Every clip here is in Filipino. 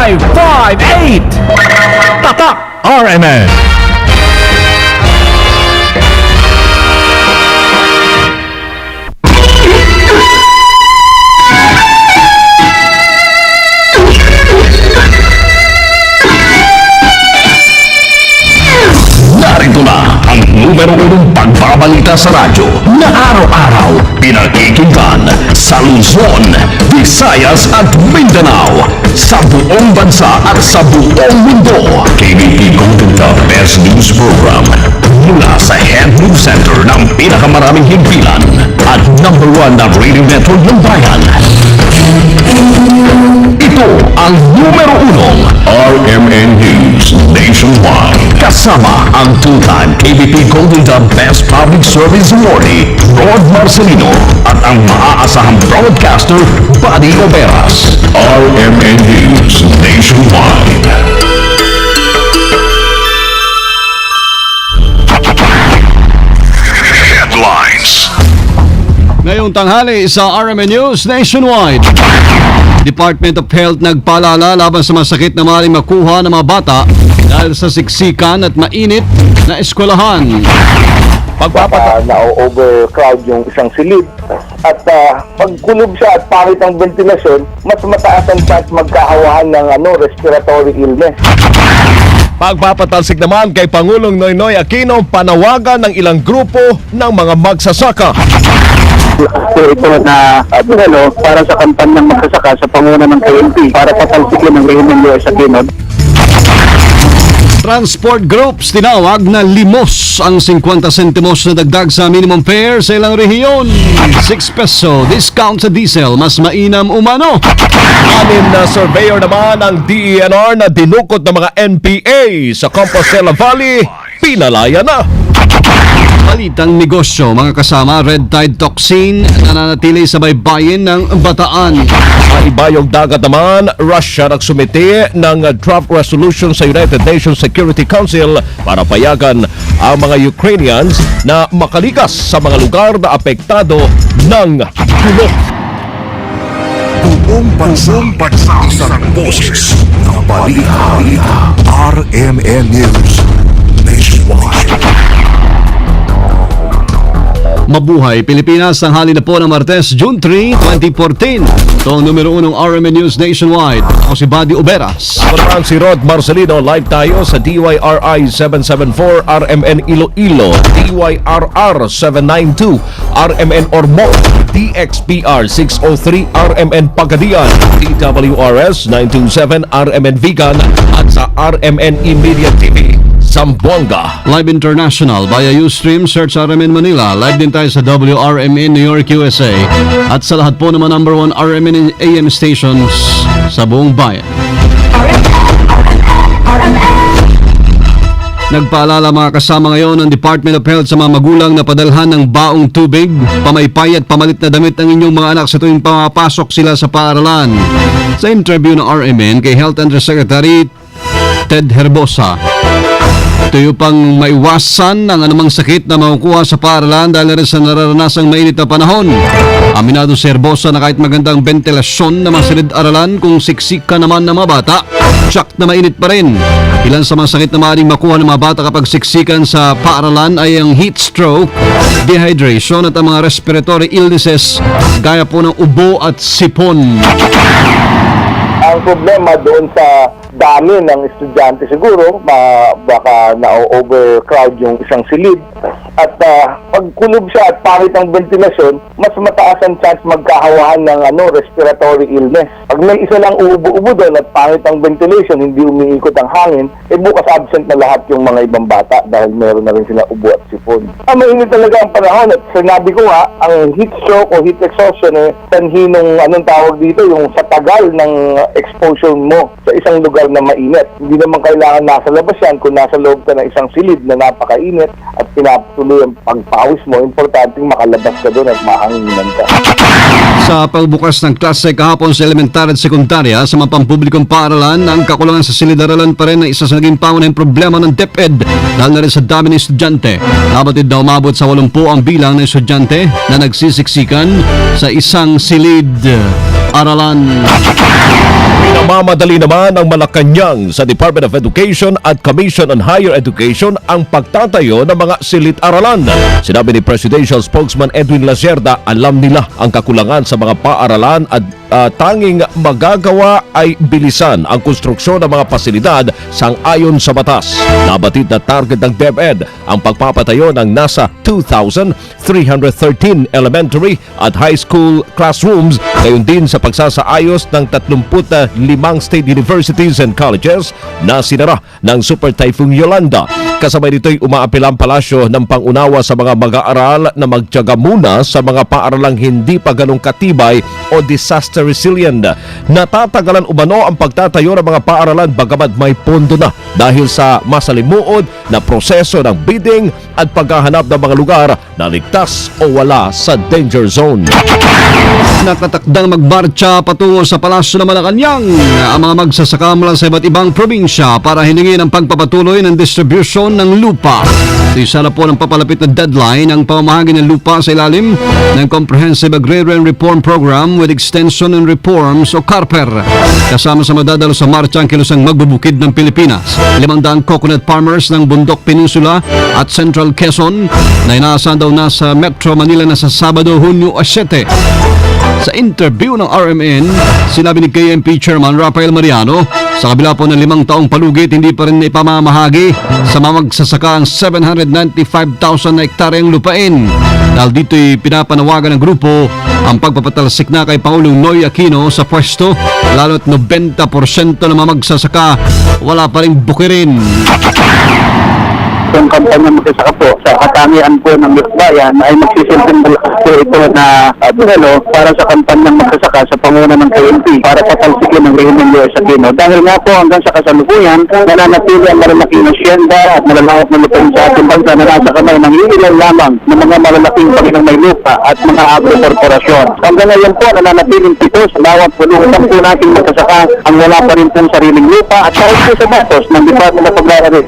558 Tatak RMN. Narito na ang numero 1 pagbabalita sa radyo na araw-araw pinakikinggan sa Luzon, Visayas at Mindanao, sa buong bansa at sa buong mundo. KBP Golden Cup Best News Program mula sa Head News Center ng pinakamaraming himpilan at number 1 na radio network ng bayan. Ito ang numero 1 RMN News Nationwide. Kasama ang two-time KBP Golden Dove Best Public Service Awardee Rod Marcelino at ang maaasahang broadcaster Buddy Oberas. RMN News Nationwide. Headlines. Ngayong tanghali sa RMN News Nationwide, Department of Health nagpaalala laban sa masakit na maaaring makuha ng mga bata dahil sa siksikan at mainit na eskwelahan. Na-overcrowd yung isang silid at pagkulob siya at pangit ang ventilasyon, mas mataas ang chance magkahawahan ng respiratory illness. Pagpapatalsik naman kay Pangulong Noynoy Aquino, panawagan ng ilang grupo ng mga magsasaka. Ito na para sa kampanya ng magsasaka sa panguna ng KNP para patalsikin ng Rehimeng US Aquino. Transport groups tinawag na limos ang 50 sentimos na dagdag sa minimum fare sa ilang rehiyon. 6 peso discount sa diesel, mas mainam umano. Anim na surveyor naman ang DENR na dinukot ng mga NPA sa Compostela Valley, pinalaya na. Balitang negosyo, mga kasama, red tide toxin nananatili sa baybayin ng Bataan. Sa ibayong dagat naman, Russia nagsumite ng draft resolution sa United Nations Security Council para payagan ang mga Ukrainians na makalikas sa mga lugar na apektado ng gulo. Buong bansang isang boses ng balita. RMN News Nationwide. Mabuhay Pilipinas, ang hali na po ng Martes, June 3, 2014. Ito ang numero 1 RMN News Nationwide. Ako si Buddy Oberas. Ako si Rod Marcelino. Live tayo sa DYRI 774 RMN Iloilo, DYRR 792 RMN Ormoc, DXPR 603 RMN Pagadian, DWRS 927 RMN Vigan at sa RMN Immediate TV Zamboanga. Live International via Ustream, search RMN Manila. Live din tayo sa WRMN New York, USA. At sa lahat po naman number 1 RMN AM stations sa buong bayan. Nagpaalala mga kasama ngayon ng Department of Health sa mga magulang na padalhan ng baong tubig, pamaypay at pamalit na damit ng inyong mga anak sa tuwing pumapasok sila sa paaralan. Sa interview ng RMN kay Health Undersecretary Ted Herbosa, tuyo pang maiwasan ang anumang sakit na makukuha sa paaralan dahil rin sa nararanasang mainit na panahon. Aminado si Herbosa na kahit magandang ventilasyon na mga silid-aralan, kung siksik ka naman ng mga bata, tsak na mainit pa rin. Ilan sa mga sakit na maaaring makuha ng mga bata kapag siksikan sa paaralan ay ang heat stroke, dehydration at ang mga respiratory illnesses gaya po ng ubo at sipon. Ang problema doon sa dami ng estudyante siguro, baka na-overcrowd yung isang silid at pagkulob siya at pangit ang ventilasyon, mas mataas ang chance magkahawahan ng respiratory illness. Pag may isa lang uubo-ubo doon at pangit ang ventilation, hindi umiikot ang hangin, bukas absent na lahat yung mga ibang bata dahil meron na rin sila ubo at sipon. Mainit talaga ang panahon at sinabi ko nga, ang heat stroke o heat exhaustion sanhi nung tawag dito, yung sa tagal ng exposure mo sa isang lugar na mainit. Hindi naman kailangan nasa labas yan. Kung nasa loob ka ng isang silid na napakainit at pinatuloy ang pagpawis mo, importanteng makalabas ka doon at mahanginan ka. Sa pagbukas ng klase kahapon sa elementar at sekundarya sa mga pampublikong paaralan, ang kakulangan sa silid-aralan pa rin ang isa sa naging pangunahing problema ng DepEd dahil na rin sa dami ng estudyante. Nabatid na umabot sa 80 ang bilang ng estudyante na nagsisiksikan sa isang silid. aralan. Pinamamadali naman ng Malacanang sa Department of Education at Commission on Higher Education ang pagtatayo ng mga silid-aralan. Sinabi ni Presidential Spokesman Edwin Lacerda, alam nila ang kakulangan sa mga paaralan at tanging magagawa ay bilisan ang konstruksyon ng mga pasilidad sang-ayon sa batas. Nabatid na target ng DepEd ang pagpapatayo ng nasa 2,313 elementary at high school classrooms, gayon din sa pagsasaayos ng 35 state universities and colleges na sinara ng Super Typhoon Yolanda. Kasabay nito'y umaapila ang palasyo ng pangunawa sa mga mag-aaral na magtiyaga muna sa mga paaralang hindi pa ganong katibay o disaster resilient. Natatagalan umano ang pagtatayo ng mga paaralan bagamat may pondo na dahil sa masalimuot na proseso ng bidding at paghahanap ng mga lugar na ligtas o wala sa danger zone. Nakatakdang magmarcha patungo sa Palasyo ng Malacanang ang mga magsasaka mula sa iba't ibang probinsya para hiningin ang pagpapatuloy ng distribution ng lupa. Isa na po ng papalapit na deadline ang pamamahagi ng lupa sa ilalim ng Comprehensive Agrarian Reform Program with Extension and Reforms o CARPER. Kasama sa madadalo sa marcha ang kilusang magbubukid ng Pilipinas. 500 coconut farmers ng Bundok Peninsula at Central Quezon na inaasahan daw na sa Metro Manila na sa Sabado, Hunyo 7. Sa interview ng RMN, sinabi ni KMP Chairman Rafael Mariano, sa kabila po ng 5 taong palugit, hindi pa rin ipamamahagi sa mga magsasaka ang 795,000 na hektaryang lupain. Dahil dito'y pinapanawagan ng grupo ang pagpapatalsik na kay Pangulong Noy Aquino sa pwesto, lalo't 90% ng mga magsasaka wala pa ring bukirin. Yung kampanya magsasaka po sa katangian po ng bayan ay magsisilbing malakas po ito na para sa kampanya magsasaka sa panguna ng KNP para patalsikin ng Régimen Lois Aquino. Dahil nga po hanggang sa kasalukuyan, nananatili ang malalaking asyenda at malalawak na lupain sa ating bansa na nasa kamay ng ilan lamang ng mga malalaking panginoong may lupa at mga agro-korporasyon. Hanggang ngayon po, nananatiling pito sa bawat pulungan po nating magsasaka ang wala pa rin pong sariling lupa at kahit po sa datos ng Department of Agrarian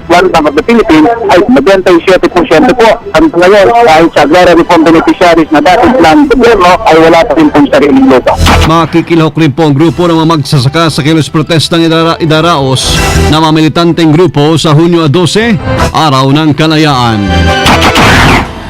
World Bank of the Philippines ay 97% po. Hanggang ngayon, kahit sa agrarian reform beneficiaries na dating plan gobyerno ay wala pa rin pong sariling lupa. Makikilahok rin po ang grupo ng mga magsasaka sa kilos protestang idaraos na mga militanteng grupo sa Hunyo 12, Araw ng Kalayaan.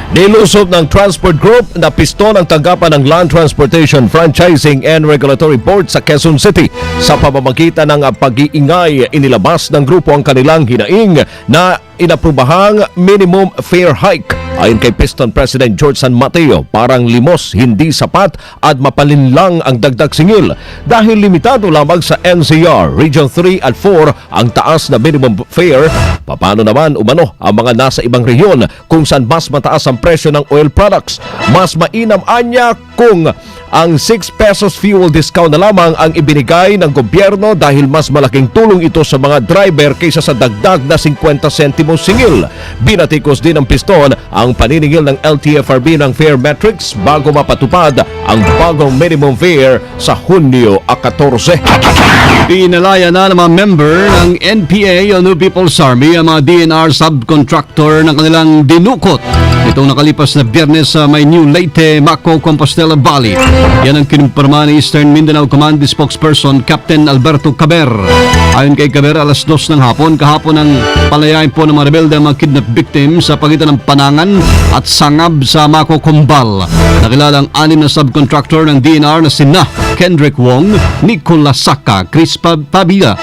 Nilusob ng Transport Group na piston ang tanggapan ng Land Transportation Franchising and Regulatory Board sa Quezon City. Sa pamamagitan ng pag-iingay, inilabas ng grupo ang kanilang hinaing na inaprubahang minimum fare hike. Ayon kay Piston President George San Mateo, parang limos, hindi sapat at mapalinlang ang dagdag singil. Dahil limitado lamang sa NCR, Region 3 at 4 ang taas na minimum fare, paano naman umano ang mga nasa ibang rehiyon kung saan mas mataas ang presyo ng oil products? Mas mainam anya kung ang 6 pesos fuel discount na lamang ang ibinigay ng gobyerno dahil mas malaking tulong ito sa mga driver kaysa sa dagdag na 50 sentimos singil. Binatikos din ng Piston ang paniningil ng LTFRB ng fare metrics bago mapatupad ang bagong minimum fare sa Hunyo 14. Pinalaya na ng mga member ng NPA o New People's Army ang mga DNR subcontractor ng kanilang dinukot itong nakalipas na Biyernes sa may New Leyte, Maco, Compostela Valley. Yan ang kinumpirma ni Eastern Mindanao Command spokesperson Captain Alberto Caber. Ayon kay Caber, alas 2 ng hapon, kahapon ang palayain po ng mga rebelde ang mga kidnap victims sa pagitan ng Panangan at Sangab sa Maco, Combal. Nakilala ang 6 na subcontractor ng DNR na sina Kendrick Wong, Nicolas Saka, Chris Pabila,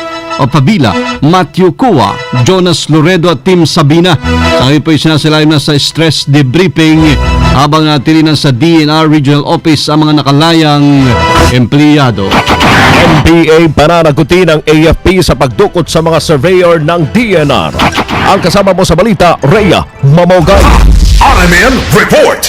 Matthew Kua, Jonas Loredo at Tim Sabina. Sa ngayon po isinasilalim na sa stress debriefing habang natilinan sa DNR Regional Office ang mga nakalayang empleyado. NPA pananagutin ng AFP sa pagdukot sa mga surveyor ng DNR. Ang kasama mo sa balita, Rhea Mamogay. RMN Report.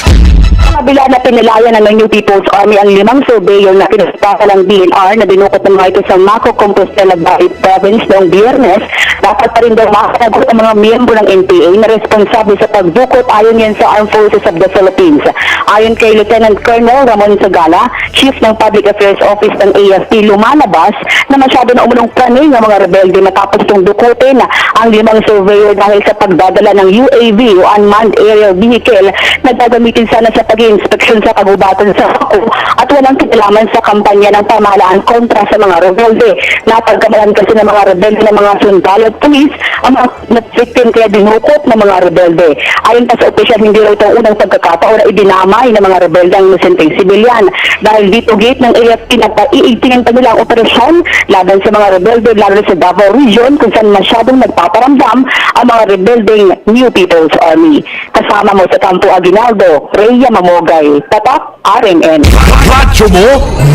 Kabila na pinalaya ng New People's Army ang 5 surveyor na pinaspasan ng DNR na dinukot ng mga ito sa Maco, Compostela Valley Province noong Biyernes, dapat pa rin daw makakagot ang mga miyembro ng NPA na responsable sa pagdukot ayon yan sa Armed Forces of the Philippines. Ayon kay Lieutenant Colonel Ramon Sagala, Chief ng Public Affairs Office ng AFP, lumalabas na masyado na umunong praning ng mga rebelde matapos itong dukutin ang 5 surveyor dahil sa pagdadala ng UAV o Unmanned Aerial Vehicle na gagamitin sana sa pag-inspeksyon sa kagubatan sa Bako at walang kinalaman sa kampanya ng pamahalaan kontra sa mga rebelde. Napagkamalan kasi ng mga rebelde ng mga sundalo at pulis ang mga victim kaya dinukot ng mga rebelde. Ayon pa sa opisyal, hindi raw itong unang pagkakataon na idinamay ng mga rebelde ang inosenteng sibilyan. Dahil dito gate ng AFP nagpaiigtingan pa nila ang operasyon laban sa mga rebelde lalo sa Davao Region kung saan masyadong nagpaparamdam ang mga rebeldeng New People's Army. Kasama mo sa Campo Aguinaldo, Rhea Mamogay, Tatak, RMN. Radyo mo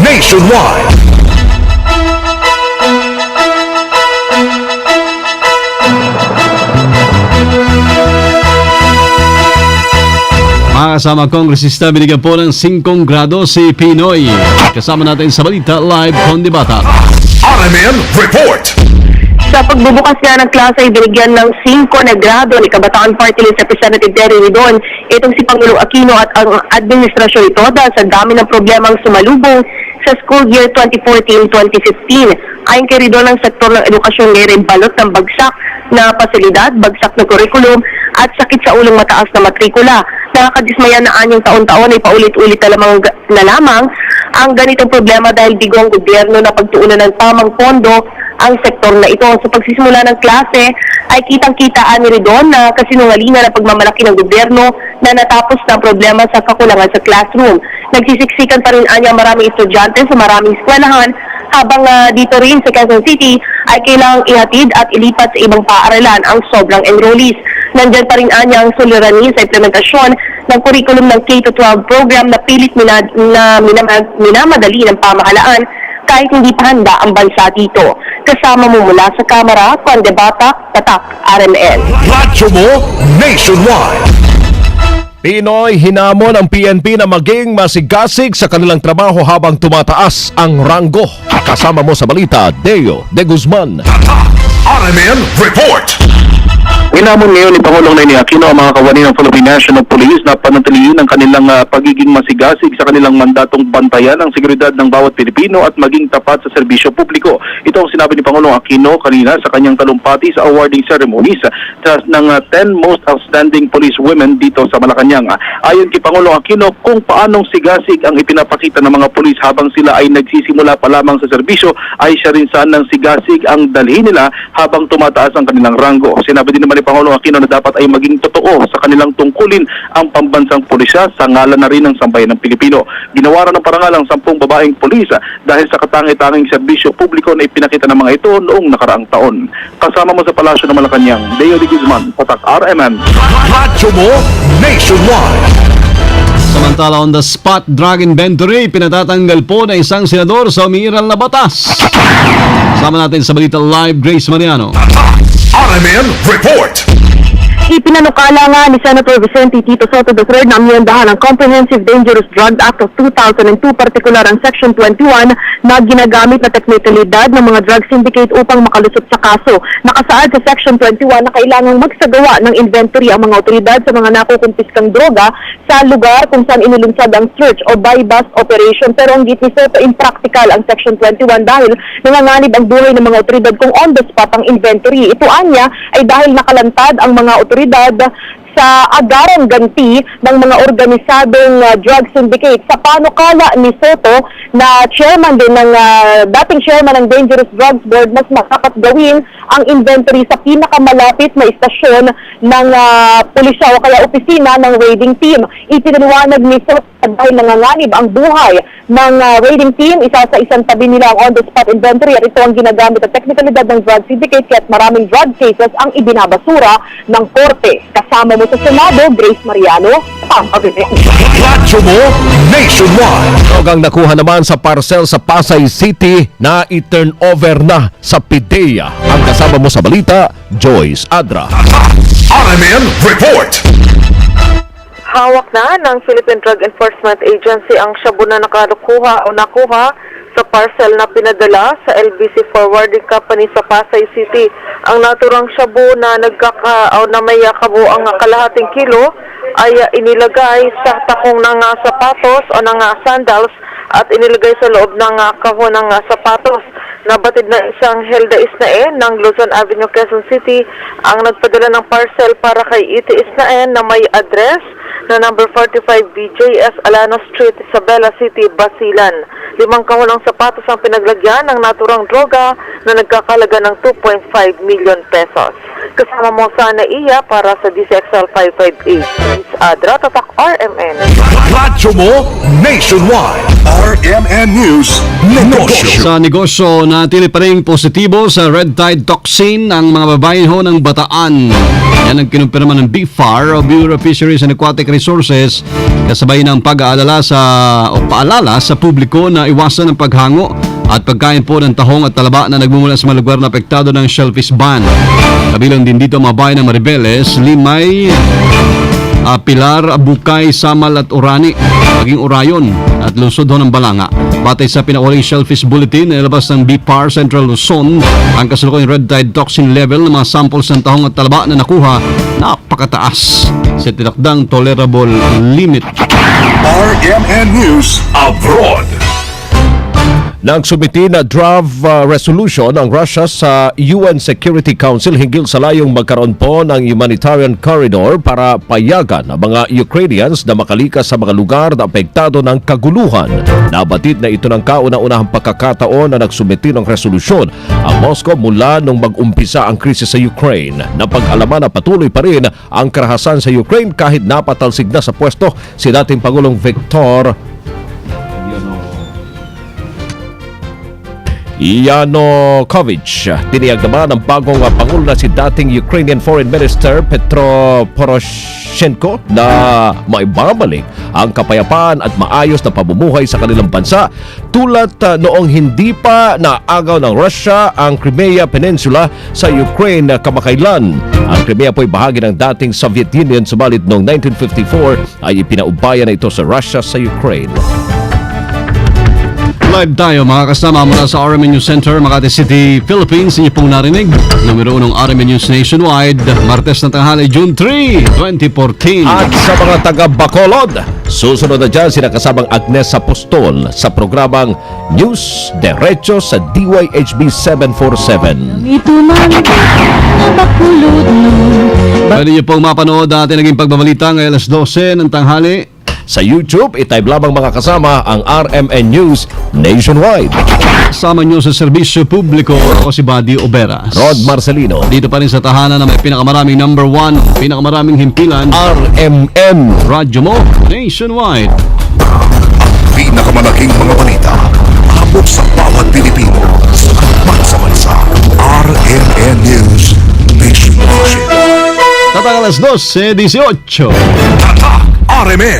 nationwide. Mga kasama kongresista, binigyan po ng 5 grado si Pinoy. Kasama natin sa Balita Live Kondibata. RMN Report. Sa pagbubukas nga ng klase ay binigyan ng 5 na grado ni Kabataan Party List Representative Terry Ridon. Itong si Pangulong Aquino at ang administrasyon ito dahil sa dami ng problemang sumalubong sa school year 2014-2015. Ayon kay Ridon, ang sektor ng edukasyon ngayon balot ng bagsak na pasilidad, bagsak na kurikulum at sakit sa ulong mataas na matrikula. Nakakadismaya na anyang taon-taon ay paulit-ulit na lamang ang ganitong problema dahil bigo ang gobyerno na pagtuunan ng tamang pondo ang sektor na ito. Sa pagsisimula ng klase ay kitang-kitaan ni Ridon na kasinungalingan na pagmamalaki ng gobyerno na natapos na ang problema sa kakulangan sa classroom. Nagsisiksikan pa rin anya maraming estudyante sa maraming eskwelahan habang dito rin sa Quezon City ay kailangang ihatid at ilipat sa ibang paaralan ang sobrang enrollees. Nandyan pa rin anya ang suliranin sa implementasyon ng curriculum ng K-12 program na pilit minamadali ng pamahalaan kahit hindi pa handa ang bansa dito. Kasama mo mula sa Kamara, Kondibata, Tatak, RMN. Radyo mo nationwide. Pinoy hinamon ang PNP na maging masigasig sa kanilang trabaho habang tumataas ang ranggo. Kasama mo sa balita, Deo De Guzman. RMN Report. Hinamon ngayon ni Pangulong Ninoy Aquino ang mga kawani ng Philippine National Police na panatilihin ang kanilang pagiging masigasig sa kanilang mandatong bantayan ang seguridad ng bawat Pilipino at maging tapat sa serbisyo publiko. Ito ang sinabi ni Pangulong Aquino kanina sa kanyang talumpati sa awarding ceremonies ng 10 most outstanding police women dito sa Malacanang. Ayon kay Pangulong Aquino, kung paanong sigasig ang ipinapakita ng mga pulis habang sila ay nagsisimula pa lamang sa serbisyo, ay siya rin sanang sigasig ang dalhin nila habang tumataas ang kanilang ranggo. Sinabi din naman ni Pangulong Aquino na dapat ay maging totoo sa kanilang tungkulin ang pambansang pulisya sa ngalan na rin ng sambayan ng Pilipino. Ginawaran ng parangal ang 10 babaeng pulis dahil sa katangi-tanging serbisyo publiko na ipinakita ng mga ito noong nakaraang taon. Kasama mo sa Palasyo ng Malacanang, Deo De Guzman, Patak RMN. Radyo mo nationwide. Samantala, on the spot drug inventory, pinatatanggal po na isang senador sa umiiral na batas. Sama natin sa Balita Live, Grace Mariano. RMN Report. Ipinanukala nga ni Senator Vicente Tito Soto III na amyendahan ang Comprehensive Dangerous Drug Act of 2002, partikular ang Section 21 na ginagamit na teknikalidad ng mga drug syndicate upang makalusot sa kaso. Nakasaad sa Section 21 na kailangang magsagawa ng inventory ang mga otoridad sa mga nakukumpiskang droga sa lugar kung saan inulunsad ang search o buy-bust operation. Pero ang git ni Soto, impractical ang Section 21 dahil nanganganib ang buhay ng mga otoridad kung on the spot ang inventory. Ito anya ay dahil nakalantad ang mga otoridad sa agarang ganti ng mga organisadong drug syndicate. Sa panukala ni Soto na chairman din ng dating chairman ng Dangerous Drugs Board, mas makapat gawin ang inventory sa pinakamalapit na istasyon ng pulisya o kaya opisina ng raiding team. Ipinaliwanag ni Soto dahil nanganganib ang buhay ng raiding team, isa sa isang tabi nila ang on-the-spot inventory at ito ang ginagamit at teknikalidad ng drug syndicate kaya't maraming drug cases ang ibinabasura ng korte. Kasama mo sa Senado, Grace Mariano, Radyo mo nationwide. Drogang nakuha naman sa parcel sa Pasay City na i-turn over na sa PIDEA. Ang kasama mo sa balita, Joyce Adra. RMN Report. Hawak na ng Philippine Drug Enforcement Agency ang shabu na nakuha sa parcel na pinadala sa LBC Forwarding Company sa Pasay City. Ang naturang shabu na na may kabuang kalahating kilo ay inilagay sa takong ng sapatos o ng sandals at inilagay sa loob ng kahon ng sapatos. Nabatid na isang Helda Isnae ng Luzon Avenue, Quezon City ang nagpadala ng parcel para kay Iti Isnae na may address na number 45 BJS Alano Street, Isabela City, Basilan. 5 kahulang sapatos ang pinaglagyan ng naturang droga na nagkakalaga ng 2.5 million pesos. Kasama mo sa NAIA para sa DCXL 558. Miss Adra, Tatak RMN. Radyo mo nationwide. RMN News Negosyo. Sa negosyo, natili pa rin positibo sa red tide toxin ang mga babae ho ng Bataan. Yan ang kinumpirma ng BFAR o Bureau of Fisheries and Aquatic Resources kasabay ng paalala sa publiko na iwasan ang paghango at pagkain po ng tahong at talaba na nagmumula sa mga lugar na apektado ng shellfish ban. Kabilang din dito mga bayan ng Maribeles, Limay, Pilar, Bukay, Samal at Orani, maging Orayon at lungsod ho ng Balanga. Batay sa pinauling shellfish bulletin na ilabas ng BPAR Central Luzon, ang kasalukuyang red tide toxin level ng mga samples ng tahong at talaba na nakuha napakataas sa tinakdang tolerable limit. RMN News Abroad. Nagsumiti na draft resolution ang Russia sa UN Security Council hinggil sa layong magkaroon po ng humanitarian corridor para payagan ang mga Ukrainians na makalikas sa mga lugar na apektado ng kaguluhan. Nabatid na ito ng kauna-unahang pagkakataon na nagsumiti ng resolusyon ang Moscow mula nung mag-umpisa ang krisis sa Ukraine. Napag-alaman na patuloy pa rin ang karahasan sa Ukraine kahit napatalsig na sa pwesto si dating Pangulong Viktor Yanukovych. Tiniyag naman ng bagong Pangulo na si dating Ukrainian Foreign Minister Petro Poroshenko na maibabalik ang kapayapaan at maayos na pamumuhay sa kanilang bansa tulad noong hindi pa naagaw ng Russia ang Crimea Peninsula sa Ukraine kamakailan. Ang Crimea po ay bahagi ng dating Soviet Union, subalit noong 1954 ay ipinaubaya na ito sa Russia sa Ukraine. Live tayo mga kasama mula sa RMN News Center, Makati City, Philippines. Inyo pong narinig. Numero 1 RMN News Nationwide, Martes na tanghali, June 3, 2014. At sa mga taga Bacolod, susunod na dyan sila kasabang Agnes Apostol sa programang News Derecho sa DYHB 747. Ito man Bacolod no. Pwede niyo pong mapanood natin naging pagbabalita ngayon alas 12 ng tanghali. Sa YouTube, itype lamang mga kasama ang RMN News Nationwide. Kasama nyo sa serbisyo publiko, ako si Buddy Oberas. Rod Marcelino. Dito pa rin sa tahanan na may pinakamaraming number 1, pinakamaraming himpilan, RMN Radyo mo Nationwide. Pinakamalaking mga balita abot sa bawat Pilipino sa bansa. RMN News Nationwide. Tatang alas 12, 18. Tatak RMN.